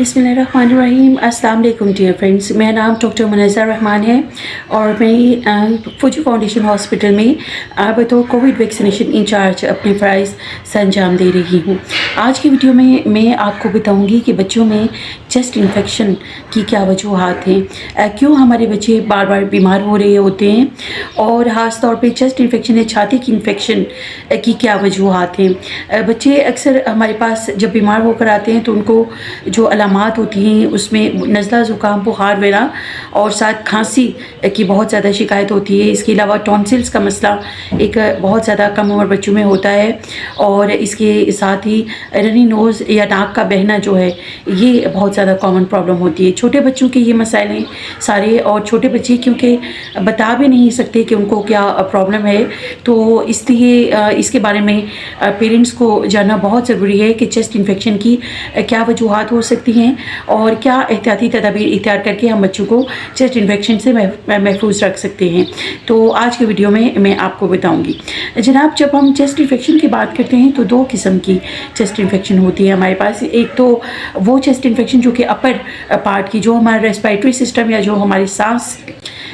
बिस्मिल्लाहिर्रहमानिर्रहीम। अस्सलाम वालेकुम डियर फ्रेंड्स, मेरा नाम डॉक्टर मुनज़्ज़र रहमान है और मैं फौजी फाउंडेशन हॉस्पिटल में बतौर कोविड वैक्सीनेशन इंचार्ज अपने फ़राइज़ संजाम दे रही हूँ। आज की वीडियो में मैं आपको बताऊँगी कि बच्चों में चेस्ट इन्फेक्शन की क्या वजूहात हैं, क्यों हमारे बच्चे बार बार बीमार हो रहे होते हैं और ख़ास तौर पे चेस्ट इन्फेक्शन या छाती की इन्फेक्शन की क्या वजूहात हैं। बच्चे अक्सर हमारे पास जब बीमार होकर आते हैं तो उनको जो अलामात होती हैं उसमें नज़ला ज़ुकाम बुखार वगैरह और साथ खांसी की बहुत ज़्यादा शिकायत होती है। इसके अलावा टॉन्सिल्स का मसला एक बहुत ज़्यादा कम उम्र बच्चों में होता है और इसके साथ ही रनी नोज़ या नाक का बहना जो है ये बहुत ज़्यादा कॉमन प्रॉब्लम होती है। छोटे बच्चों के ये मसाइल हैं सारे, और छोटे बच्चे क्योंकि बता भी नहीं सकते कि उनको क्या प्रॉब्लम है, तो इसलिए इसके बारे में पेरेंट्स को जानना बहुत ज़रूरी है कि चेस्ट इन्फेक्शन की क्या वजूहात हो सकती हैं और क्या एहतियाती तदाबीर इख्तियार करके हम बच्चों को चेस्ट इन्फेक्शन से महफूज रख सकते हैं। तो आज के वीडियो में मैं आपको बताऊंगी। जनाब, जब हम चेस्ट इन्फेक्शन की बात करते हैं तो दो किस्म की चेस्ट इन्फेक्शन होती है हमारे पास। एक तो वो चेस्ट इन्फेक्शन जो कि अपर पार्ट की, जो हमारा रेस्पिरेटरी सिस्टम या जो हमारी सांस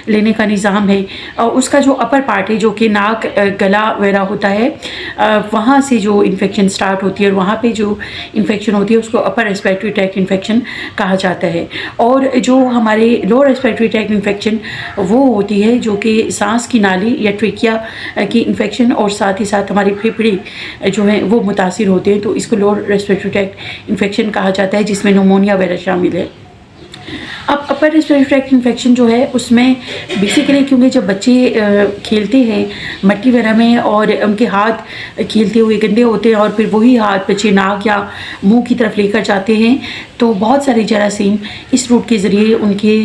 लेने का निज़ाम है और उसका जो अपर पार्ट है जो कि नाक गला वगैरह होता है, वहाँ से जो इन्फेक्शन स्टार्ट होती है और वहाँ पे जो इन्फेक्शन होती है उसको अपर रेस्पिरेटरी ट्रैक्ट इन्फेक्शन कहा जाता है। और जो हमारे लोअर रेस्पिरेटरी ट्रैक्ट इन्फेक्शन वो होती है जो कि सांस की नाली या ट्रेकिया की इन्फेक्शन और साथ ही साथ हमारे फेफड़े जो हैं वो मुतासिर होते हैं, तो इसको लोअर रेस्पिरेटरी ट्रैक्ट इन्फेक्शन कहा जाता है, जिसमें निमोनिया वगैरह शामिल है। अब अपर रेस्पिरेटरी ट्रैक्ट इन्फेक्शन जो है उसमें बेसिकली क्योंकि जब बच्चे खेलते हैं मट्टी वगैरह में और उनके हाथ खेलते हुए गंदे होते हैं और फिर वही हाथ बच्चे नाक या मुंह की तरफ लेकर जाते हैं, तो बहुत सारे जरासीम इस रूट के ज़रिए उनके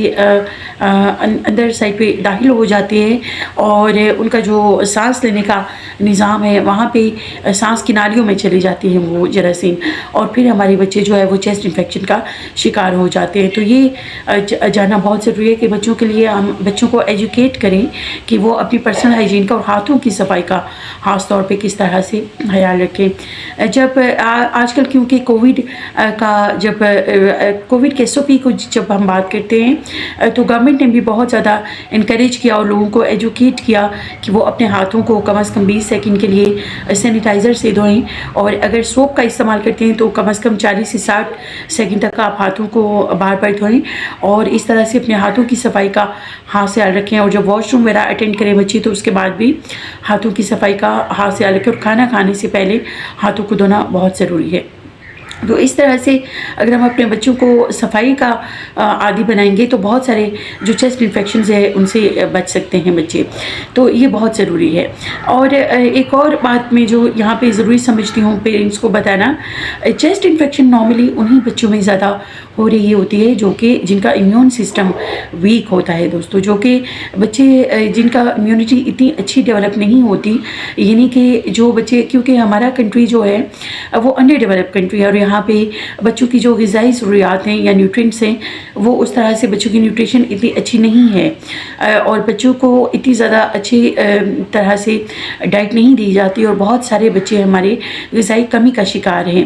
अंदर साइड पे दाखिल हो जाते हैं और उनका जो सांस लेने का निज़ाम है वहाँ पे सांस की नालियों में चले जाती हैं वो जरासीम, और फिर हमारे बच्चे जो है वो चेस्ट इन्फेक्शन का शिकार हो जाते हैं। तो ये जानना बहुत ज़रूरी है कि बच्चों के लिए हम बच्चों को एजुकेट करें कि वो अपनी पर्सनल हाइजीन का और हाथों की सफाई का ख़ास तौर पे किस तरह से ख्याल रखें। जब आजकल क्योंकि कोविड जब कोविड के SOP को जब हम बात करते हैं तो गवर्नमेंट ने भी बहुत ज़्यादा इनकरेज किया और लोगों को एजुकेट किया कि वो अपने हाथों को कम से कम 20 सेकंड के लिए सैनिटाइज़र से धोएं, और अगर सोप का इस्तेमाल करते हैं तो कम से कम 40 से 60 सेकंड तक आप हाथों को बार बार धोएं और इस तरह से अपने हाथों की सफाई का हाथ ख्याल रखें। और जब वॉशरूम वगैरह अटेंड करें बच्चे तो उसके बाद भी हाथों की सफाई का हाथ ख्याल रखें और खाना खाने से पहले हाथों को धोना बहुत ज़रूरी है। तो इस तरह से अगर हम अपने बच्चों को सफाई का आदी बनाएंगे तो बहुत सारे जो चेस्ट इन्फेक्शंस है उनसे बच सकते हैं बच्चे, तो ये बहुत ज़रूरी है। और एक और बात मैं जो यहाँ पे ज़रूरी समझती हूँ पेरेंट्स को बताना, चेस्ट इन्फेक्शन नॉर्मली उन्हीं बच्चों में ज़्यादा हो रही होती है जो कि जिनका इम्यून सिस्टम वीक होता है दोस्तों, जो कि बच्चे जिनका इम्यूनिटी इतनी अच्छी डेवलप नहीं होती, यानी कि जो बच्चे, क्योंकि हमारा कंट्री जो है वो अंडर डेवलप कंट्री है और यहाँ पे बच्चों की जो ग़िज़ाई ज़रूरियात हैं या न्यूट्रिएंट्स हैं वो उस तरह से बच्चों की न्यूट्रिशन इतनी अच्छी नहीं है और बच्चों को इतनी ज़्यादा अच्छी तरह से डाइट नहीं दी जाती और बहुत सारे बच्चे हमारे ग़िज़ाई कमी का शिकार हैं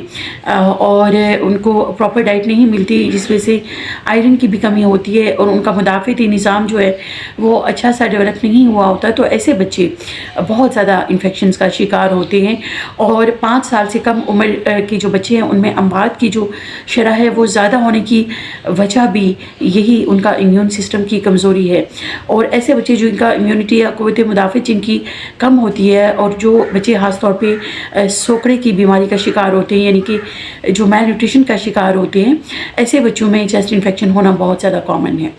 और उनको प्रॉपर डाइट नहीं मिलती, जिस वजह से आयरन की भी कमी होती है और उनका मुदाफ़ती निज़ाम जो है वो अच्छा सा डेवलप नहीं हुआ होता। तो ऐसे बच्चे बहुत ज़्यादा इन्फेक्शंस का शिकार होते हैं और 5 साल से कम उम्र के जो बच्चे हैं उनमें अमवात की जो शरह है वो ज़्यादा होने की वजह भी यही उनका इम्यून सिस्टम की कमज़ोरी है। और ऐसे बच्चे जो इनका इम्यूनिटी या क़ुव्वत मुदाफ़त जिनकी कम होती है और जो बच्चे ख़ास तौर पे सोकड़े की बीमारी का शिकार होते हैं, यानी कि जो मैल न्यूट्रिशन का शिकार होते हैं, ऐसे बच्चों में चेस्ट इन्फेक्शन होना बहुत ज़्यादा कॉमन है।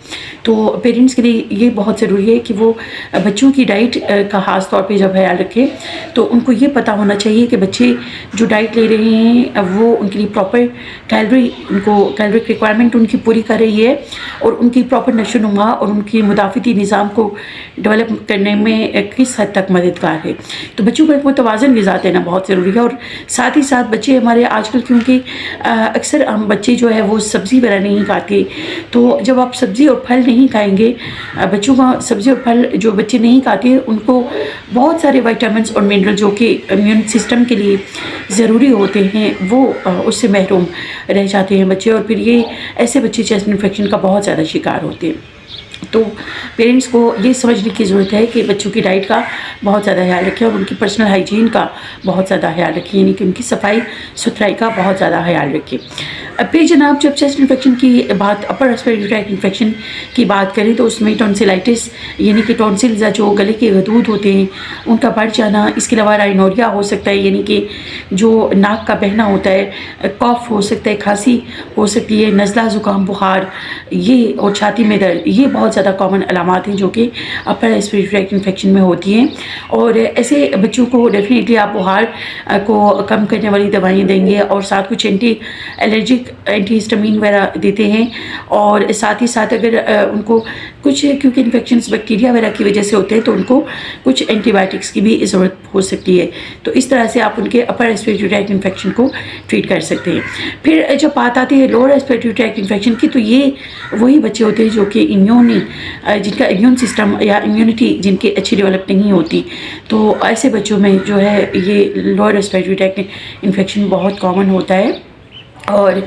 तो पेरेंट्स के लिए ये बहुत ज़रूरी है कि वो बच्चों की डाइट का ख़ास तौर पे जब ख्याल रखें तो उनको ये पता होना चाहिए कि बच्चे जो डाइट ले रहे हैं वो उनके लिए प्रॉपर कैलोरी रिक्वायरमेंट उनकी पूरी कर रही है और उनकी प्रॉपर नशोनुमा और उनकी मुदाफ़ती निज़ाम को डेवलप करने में किस हद तक मददगार है। तो बच्चों को एक मुतवाज़न ग़िज़ा देना बहुत ज़रूरी है। और साथ ही साथ बच्चे हमारे आजकल क्योंकि अक्सर हम बच्चे जो है वो सब्ज़ी वगैरह नहीं खाते, तो जब आप सब्ज़ी और फल नहीं खाएंगे, बच्चों का सब्ज़ी और फल जो बच्चे नहीं खाते उनको बहुत सारे विटामिन्स और मिनरल जो कि इम्यून सिस्टम के लिए ज़रूरी होते हैं वो उस उससे महरूम रह जाते हैं बच्चे, और फिर ये ऐसे बच्चे चेस्ट इन्फेक्शन का बहुत ज़्यादा शिकार होते हैं। तो पेरेंट्स को ये समझने की ज़रूरत है कि बच्चों की डाइट का बहुत ज़्यादा ख्याल रखें और उनकी पर्सनल हाइजीन का बहुत ज़्यादा ख्याल रखें, यानी कि उनकी सफाई सुथराई का बहुत ज़्यादा ख्याल रखें। फिर जनाब जब चेस्ट इन्फेक्शन की बात, अपर रेस्पिरेटरी ट्रैक्ट इन्फेक्शन की बात करें तो उसमें टॉन्सिलाइटिस यानी कि टॉन्सिल्स जो गले के गदूद होते हैं उनका बढ़ जाना, इसके अलावा राइनोरिया हो सकता है यानी कि जो नाक का बहना होता है, कॉफ हो सकता है, खांसी हो सकती है, नज़ला ज़ुकाम बुखार ये, और छाती में दर्द, ये बहुत ज़्यादा कॉमन अलामात हैं जो कि अपर रेस्पिरेटरी ट्रैक्ट इन्फेक्शन में होती हैं। और ऐसे बच्चों को डेफिनेटली आप बुखार को कम करने वाली दवाइयाँ देंगे और साथ कुछ एंटी एलर्जिक एंटीहिस्टामिन वगैरह देते हैं, और साथ ही साथ अगर उनको कुछ, क्योंकि इन्फेक्शंस बैक्टीरिया वगैरह की वजह से होते हैं तो उनको कुछ एंटीबायोटिक्स की भी ज़रूरत हो सकती है। तो इस तरह से आप उनके अपर रेस्पिरेटरी ट्रैक्ट इन्फेक्शन को ट्रीट कर सकते हैं। फिर जब बात आती है लोअर रेस्पिरेटरी ट्रैक्ट इन्फेक्शन की, तो ये वही बच्चे होते हैं जो कि जिनका इम्यून सिस्टम या इम्यूनिटी जिनकी अच्छी डेवलप नहीं होती, तो ऐसे बच्चों में जो है ये लोअर रेस्पिरेटरी ट्रैक्ट इन्फेक्शन बहुत कॉमन होता है। और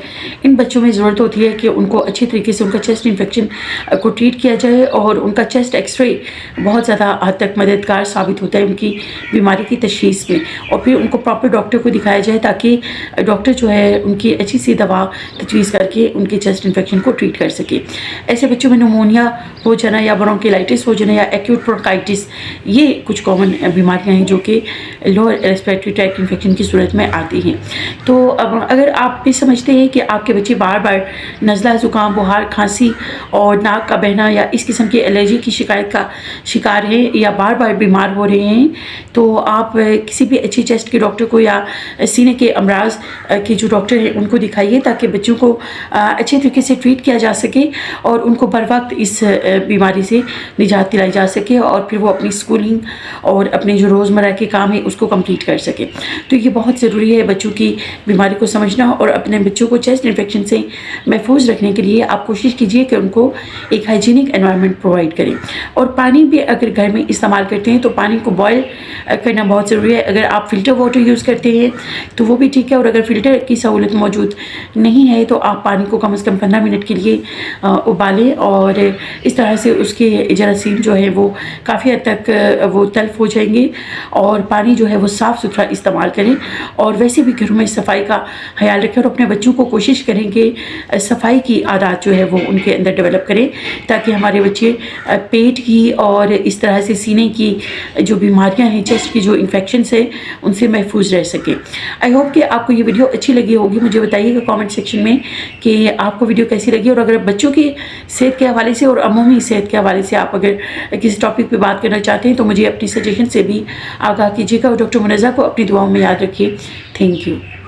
इन बच्चों में ज़रूरत होती है कि उनको अच्छी तरीके से उनका चेस्ट इन्फेक्शन को ट्रीट किया जाए, और उनका चेस्ट एक्सरे बहुत ज़्यादा हद तक मददगार साबित होता है उनकी बीमारी की तशख़ीस में, और फिर उनको प्रॉपर डॉक्टर को दिखाया जाए ताकि डॉक्टर जो है उनकी अच्छी सी दवा तजवीज़ करके उनके चेस्ट इन्फेक्शन को ट्रीट कर सके। ऐसे बच्चों में निमोनिया हो जाना या ब्रोंकाइटिस हो जाना या एक्यूट ब्रोंकाइटिस, ये कुछ कॉमन बीमारियाँ हैं जो कि लोअर रेस्पिरेटरी ट्रैक्ट इन्फेक्शन की सूरत में आती हैं। तो अब अगर आप भी समझते हैं कि आपके बच्चे बार बार नज़ला ज़ुकाम बुखार खांसी और नाक का बहना या इस किस्म की एलर्जी की शिकायत का शिकार हैं या बार बार बीमार हो रहे हैं, तो आप किसी भी अच्छी चेस्ट के डॉक्टर को या सीने के अमराज के जो डॉक्टर हैं उनको दिखाइए ताकि बच्चों को अच्छे तरीके से ट्रीट किया जा सके और उनको बर वक्त इस बीमारी से निजात दिलाई जा सके, और फिर वो अपनी स्कूलिंग और अपने जो रोज़मर्रा के काम है उसको कंप्लीट कर सके। तो ये बहुत ज़रूरी है बच्चों की बीमारी को समझना, और अपने बच्चों को चेस्ट इन्फेक्शन से महफूज रखने के लिए आप कोशिश कीजिए कि उनको एक हाइजीनिक एनवायरनमेंट प्रोवाइड करें। और पानी भी अगर घर में इस्तेमाल करते हैं तो पानी को बॉयल करना बहुत ज़रूरी है। अगर आप फ़िल्टर वाटर यूज़ करते हैं तो वो भी ठीक है, और अगर फ़िल्टर की सहूलत मौजूद नहीं है तो आप पानी को कम से कम 15 मिनट के लिए उबालें, और इस तरह से उसके जरासीम जो है वो काफ़ी हद तक वो तल्फ हो जाएंगे, और पानी जो है वो साफ़ सुथरा इस्तेमाल करें। और वैसे भी घरों में सफाई का ख्याल रखें, और अपने बच्चों को कोशिश करें कि सफाई की आदत जो है वो उनके अंदर डेवलप करें ताकि हमारे बच्चे पेट की और इस तरह से सीने की जो बीमारियां हैं, चेस्ट की जो इन्फेक्शंस है, उनसे महफूज रह सकें। आई होप कि आपको ये वीडियो अच्छी लगी होगी। मुझे बताइएगा कमेंट सेक्शन में कि आपको वीडियो कैसी लगी, और अगर बच्चों की सेहत के हवाले से और अमूमी सेहत के हवाले से आप अगर किसी टॉपिक पर बात करना चाहते हैं तो मुझे अपनी सजेशन से भी आगाह कीजिएगा, और डॉक्टर मुनज़्ज़ा को अपनी दुआओं में याद रखिए। Thank you.